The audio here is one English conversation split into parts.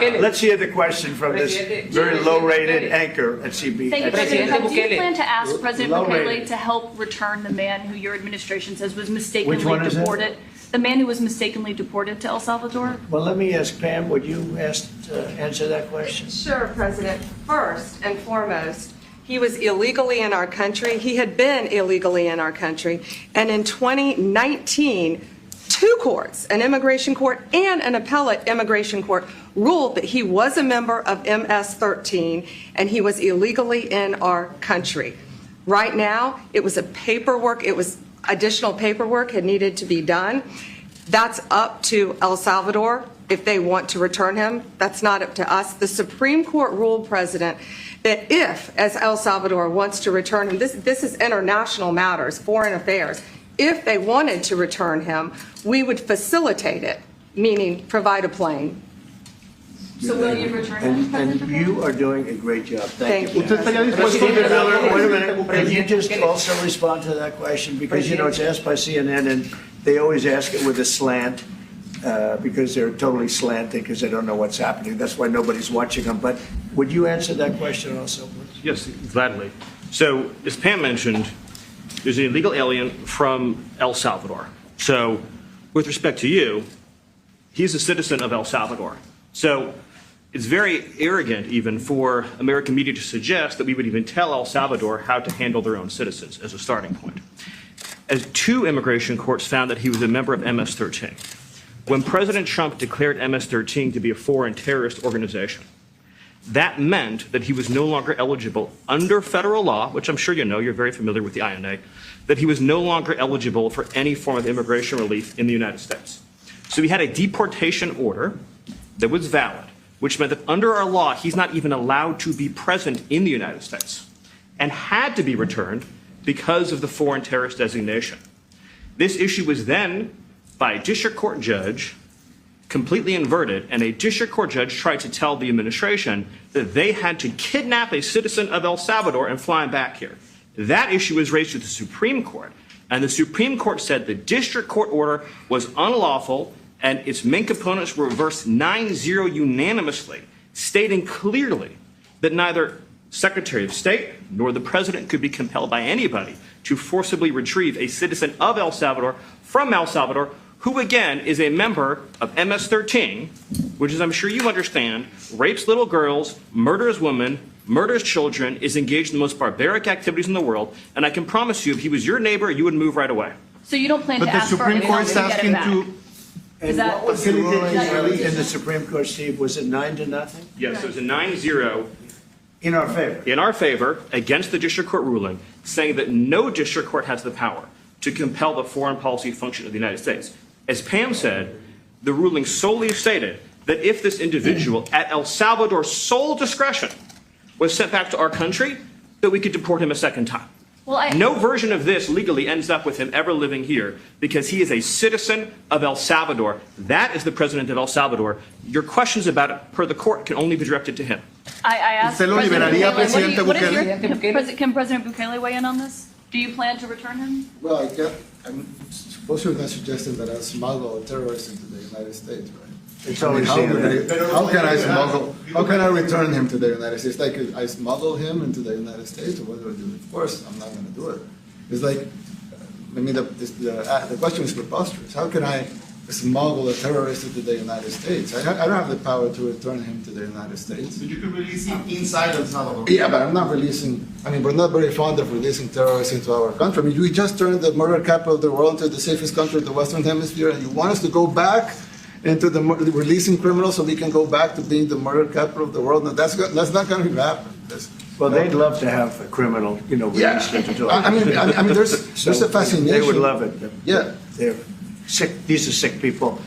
let's hear the question from this very low-rated anchor at CB. Thank you, President. Presidente Do you Bukele. plan to ask President Low-rated. Bukele to help return the man who your administration says was mistakenly Which one is it? deported? The man who was mistakenly deported to El Salvador? Well, let me ask Pam, would you answer that question? Sure, President. First and foremost, he was illegally in our country. He had been illegally in our country. And in 2019, two courts, an immigration court and an appellate immigration court, ruled that he was a member of MS-13 and he was illegally in our country. Right now, it was additional paperwork had needed to be done. That's up to El Salvador if they want to return him. That's not up to us. The Supreme Court ruled, President, that if, as El Salvador wants to return him, this is international matters, foreign affairs, if they wanted to return him, we would facilitate it, meaning provide a plane. So will you return him, And President? you are doing a great job. Thank Thank you. you. ¿Usted estaría dispuesto Stephen a Miller, wait a minute. Can you just also respond to that question? Because, it's asked by CNN, and they always ask it with a slant, because they're totally slanted, because they don't know what's happening. That's why nobody's watching them. But would you answer that question also, please? Yes, gladly. So, as Pam mentioned, there's an illegal alien from El Salvador. So, with respect to you, he's a citizen of El Salvador. So, it's very arrogant even for American media to suggest that we would even tell El Salvador how to handle their own citizens as a starting point. As two immigration courts found that he was a member of MS-13. When President Trump declared MS-13 to be a foreign terrorist organization, that meant that he was no longer eligible under federal law, which I'm sure you know, you're very familiar with the INA, that he was no longer eligible for any form of immigration relief in the United States. So he had a deportation order that was valid, which meant that under our law, he's not even allowed to be present in the United States and had to be returned because of the foreign terrorist designation. This issue was then, by a district court judge, completely inverted, and a district court judge tried to tell the administration that they had to kidnap a citizen of El Salvador and fly him back here. That issue was raised to the Supreme Court, and the Supreme Court said the district court order was unlawful and its main components were reversed 9-0 unanimously, stating clearly that neither Secretary of State nor the President could be compelled by anybody to forcibly retrieve a citizen of El Salvador from El Salvador, who again is a member of MS-13, which, as I'm sure you understand, rapes little girls, murders women, murders children, is engaged in the most barbaric activities in the world, and I can promise you, if he was your neighbor, you would move right away. So you don't plan But to the ask for Supreme anything Court is to get him asking back? to. And that- what was the ruling Facilitate- in the Supreme Court, Steve? Was it 9-0? Yes, it was a 9-0 In our favor? in our favor against the district court ruling, saying that no district court has the power to compel the foreign policy function of the United States. As Pam said, the ruling solely stated that if this individual, at El Salvador's sole discretion, was sent back to our country, that we could deport him a second time. Well, No version of this legally ends up with him ever living here because he is a citizen of El Salvador. That is the president of El Salvador. Your questions about it, per the court, can only be directed to him. I asked ¿Usted lo President liberaría, Bukele, Presidente what is your- Bukele? can President Bukele weigh in on this? Do you plan to return him? Well, I'm suppose you're not suggesting that I smuggle terrorists into the United States, right? It's I mean, always how can I smuggle, how can I return him to the United States? Like, I smuggle him into the United States, or what do I do? Of course, I'm not gonna do it. It's like, I mean, the question is preposterous. How can I smuggle a terrorist into the United States? I don't have the power to return him to the United States. But you can release him inside El Salvador. Yeah, but I'm not releasing, I mean, we're not very fond of releasing terrorists into our country. I mean, we just turned the murder capital of the world into the safest country in the Western Hemisphere, and you want us to go back into the releasing criminals so we can go back to being the murder capital of the world? No, that's not going to happen. Well, they'd love to have a criminal, released into I mean, there's a fascination. They would love it. Yeah. They're sick. These are sick people.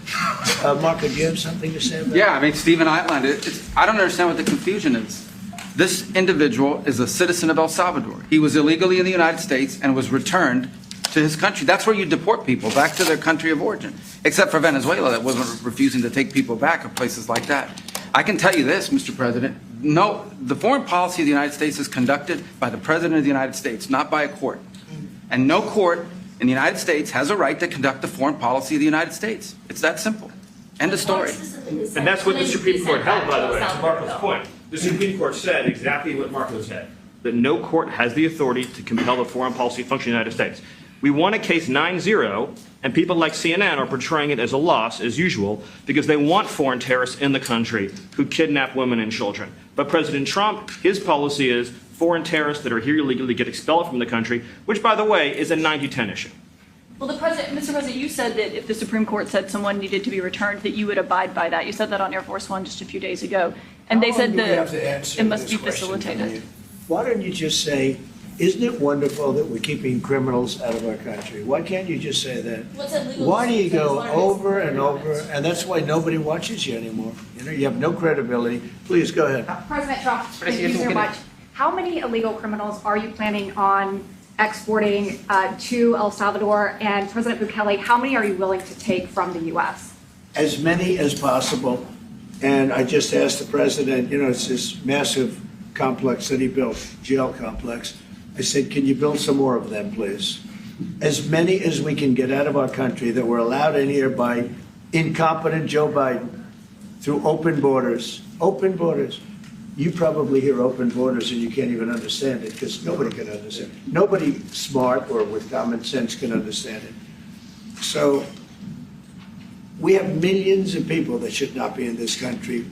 Marco, do you have something to say about Yeah, I mean, Stephen outlined it. I don't understand what the confusion is. This individual is a citizen of El Salvador. He was illegally in the United States and was returned to his country. That's where you deport people, back to their country of origin. Except for Venezuela, that wasn't refusing to take people back, or places like that. I can tell you this, Mr. President. No, the foreign policy of the United States is conducted by the President of the United States, not by a court. And no court in the United States has a right to conduct the foreign policy of the United States. It's that simple. End of story. And that's what the Supreme Court held, by the way, to Marco's point. The Supreme Court said exactly what Marco said, that no court has the authority to compel the foreign policy function of the United States. We won a case 9-0, and people like CNN are portraying it as a loss, as usual, because they want foreign terrorists in the country who kidnap women and children. But President Trump, his policy is foreign terrorists that are here illegally get expelled from the country, which, by the way, is a 90-10 issue. Well, Mr. President, you said that if the Supreme Court said someone needed to be returned, that you would abide by that. You said that on Air Force One just a few days ago. And they said that it must be facilitated. Why don't you just say, isn't it wonderful that we're keeping criminals out of our country? Why can't you just say that? What's illegal? Why do you go over and over? And that's why nobody watches you anymore. You know, you have no credibility. Please, go ahead. President Trump, thank you so much. How many illegal criminals are you planning on exporting to El Salvador? And President Bukele, how many are you willing to take from the U.S.? As many as possible. And I just asked the president, you know, it's this massive complex that he built, jail complex. I said, can you build some more of them, please? As many as we can get out of our country that were allowed in here by incompetent Joe Biden through open borders. Open borders. You probably hear open borders and you can't even understand it because nobody can understand it. Nobody smart or with common sense can understand it. So we have millions of people that should not be in this country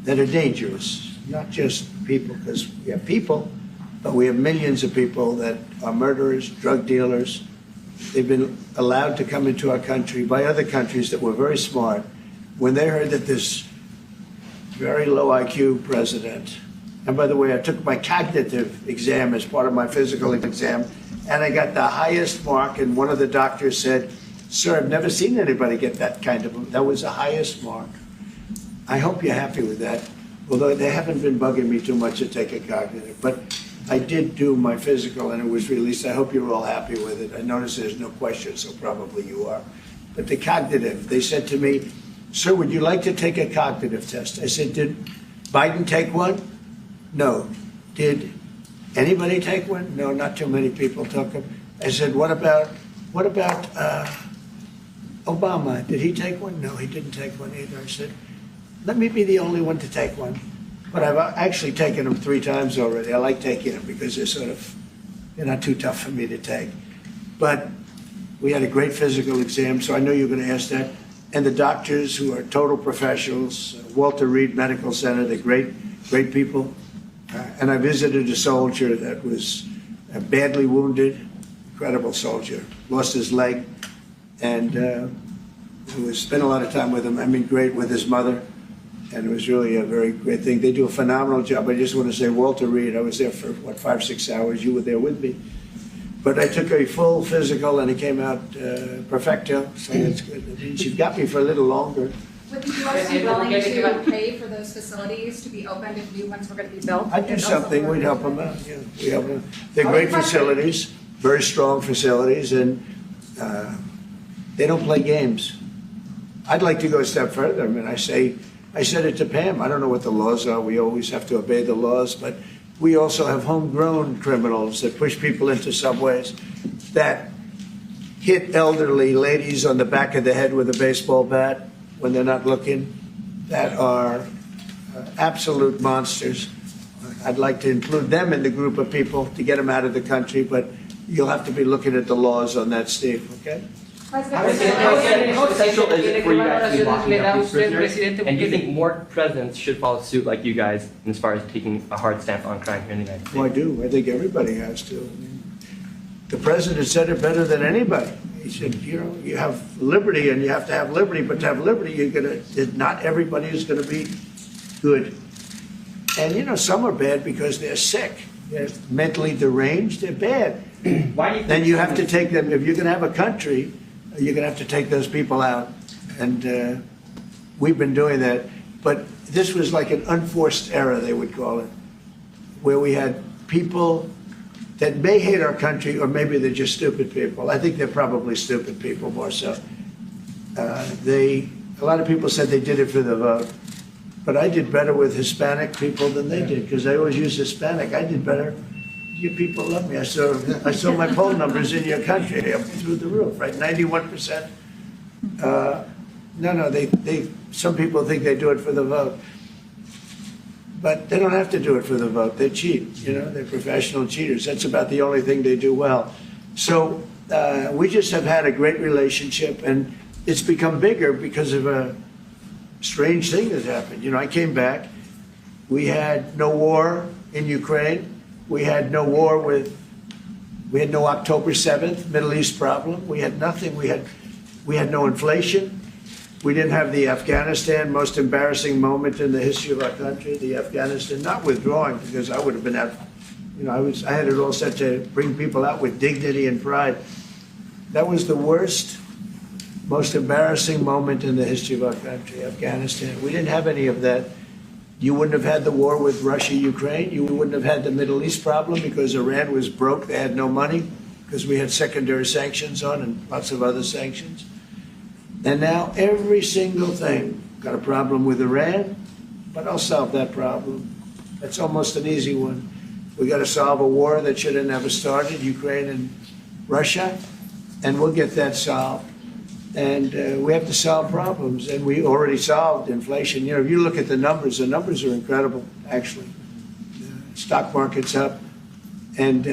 that are dangerous, not just people, because we have people, but we have millions of people that are murderers, drug dealers. They've been allowed to come into our country by other countries that were very smart. When they heard that this very low IQ president, and by the way, I took my cognitive exam as part of my physical exam, and I got the highest mark, and one of the doctors said, sir, I've never seen anybody get that kind of, that was the highest mark. I hope you're happy with that, although they haven't been bugging me too much to take a cognitive, but I did do my physical and it was released. I hope you're all happy with it. I notice there's no question, so probably you are. But the cognitive, they said to me, sir, would you like to take a cognitive test? I said, did Biden take one? No. Did anybody take one? No, not too many people took them. I said, what about Obama? Did he take one? No, he didn't take one either. I said, let me be the only one to take one. But I've actually taken them 3 times already. I like taking them because they're not too tough for me to take. But we had a great physical exam, so I know you're going to ask that. And the doctors who are total professionals, Walter Reed Medical Center, they're great people. And I visited a soldier that was badly wounded, incredible soldier, lost his leg, and spent a lot of time with him. I mean, great with his mother. And it was really a very great thing. They do a phenomenal job. I just want to say, Walter Reed, I was there for, 5-6 hours. You were there with me. But I took a full physical, and it came out perfecto, so that's good. It means you've got me for a little longer. Would the U.S. be willing to pay for those facilities to be opened if new ones were going to be built? I'd do something. We'd help them out. Yeah, we help them. They're great facilities, very strong facilities, and they don't play games. I'd like to go a step further. I mean, I said it to Pam. I don't know what the laws are. We always have to obey the laws, but we also have homegrown criminals that push people into subways, that hit elderly ladies on the back of the head with a baseball bat when they're not looking, that are absolute monsters. I'd like to include them in the group of people to get them out of the country, but you'll have to be looking at the laws on that, Steve, okay? How essential is it for you guys to be locking up these prisoners? And do you think more presidents should follow suit like you guys as far as taking a hard stance on crime here in the United States? Well, I do. I think everybody has to. I mean, the president said it better than anybody. He said, you know, you have liberty and you have to have liberty, but to have liberty, not everybody is going to be good. And, you know, some are bad because they're sick. They're mentally deranged. They're bad. Why do you think then you have to take them, if you're going to have a country, you're going to have to take those people out. And we've been doing that. But this was like an unforced error, they would call it, where we had people that may hate our country, or maybe they're just stupid people. I think they're probably stupid people more so. A lot of people said they did it for the vote. But I did better with Hispanic people than they did, because they always use Hispanic. I did better. You people love me. I saw my poll numbers in your country up through the roof, right? 91%. No, some people think they do it for the vote. But they don't have to do it for the vote. They cheat, they're professional cheaters. That's about the only thing they do well. So we just have had a great relationship, and it's become bigger because of a strange thing that happened. I came back. We had no war in Ukraine. We had no war we had no October 7th Middle East problem. We had nothing. We had no inflation. We didn't have the Afghanistan most embarrassing moment in the history of our country. The Afghanistan not withdrawing, because I would have been out. I had it all set to bring people out with dignity and pride. That was the worst, most embarrassing moment in the history of our country, Afghanistan. We didn't have any of that. You wouldn't have had the war with Russia, Ukraine. You wouldn't have had the Middle East problem because Iran was broke. They had no money because we had secondary sanctions on and lots of other sanctions. And now every single thing, got a problem with Iran, but I'll solve that problem. That's almost an easy one. We got to solve a war that should have never started, Ukraine and Russia, and we'll get that solved. And we have to solve problems, and we already solved inflation. If you look at the numbers are incredible, actually. The stock market's up, and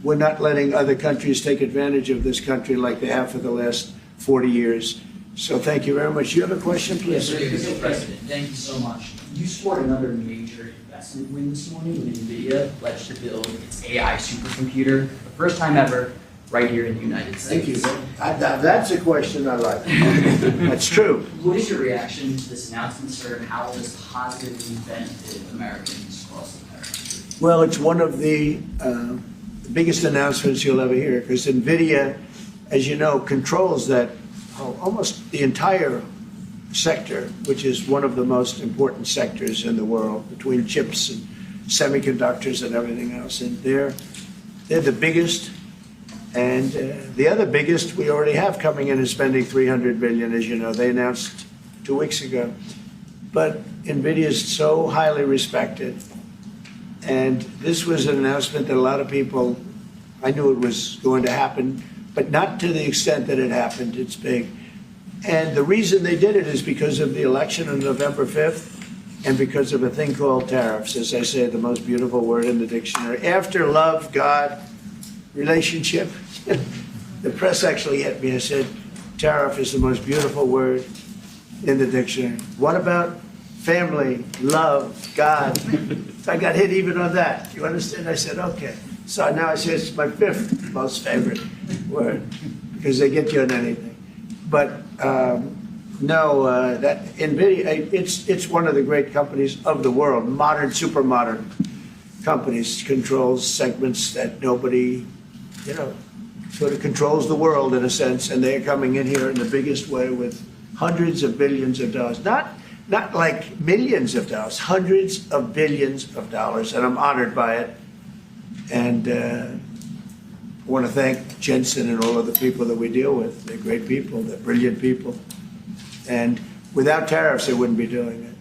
we're not letting other countries take advantage of this country like they have for the last 40 years. So thank you very much. You have a question, please? Yes, Mr. President, thank you so much. You scored another major investment win this morning when NVIDIA pledged to build its AI supercomputer, the first time ever, right here in the United States. Thank you. That's a question I like. That's true. What is your reaction to this announcement, sir, and how will this positively benefit Americans across the country? Well, it's one of the biggest announcements you'll ever hear, because NVIDIA, as you know, controls that almost the entire sector, which is one of the most important sectors in the world, between chips and semiconductors and everything else. And they're the biggest. And the other biggest we already have coming in is spending $300 billion, as you know. They announced 2 weeks ago. But NVIDIA is so highly respected. And this was an announcement that a lot of people, I knew it was going to happen, but not to the extent that it happened. It's big. And the reason they did it is because of the election on November 5th and because of a thing called tariffs. As I say, the most beautiful word in the dictionary. After love, God, relationship. The press actually hit me and said, tariff is the most beautiful word in the dictionary. What about family, love, God? I got hit even on that. You understand? I said, okay. So now I say it's my fifth most favorite word because they get you on anything. But no, that NVIDIA, it's one of the great companies of the world, modern, super modern companies, controls segments that nobody, sort of controls the world in a sense, and they're coming in here in the biggest way with hundreds of billions of dollars. Not like millions of dollars, hundreds of billions of dollars, and I'm honored by it. And I want to thank Jensen and all of the people that we deal with. They're great people, they're brilliant people. And without tariffs, they wouldn't be doing it.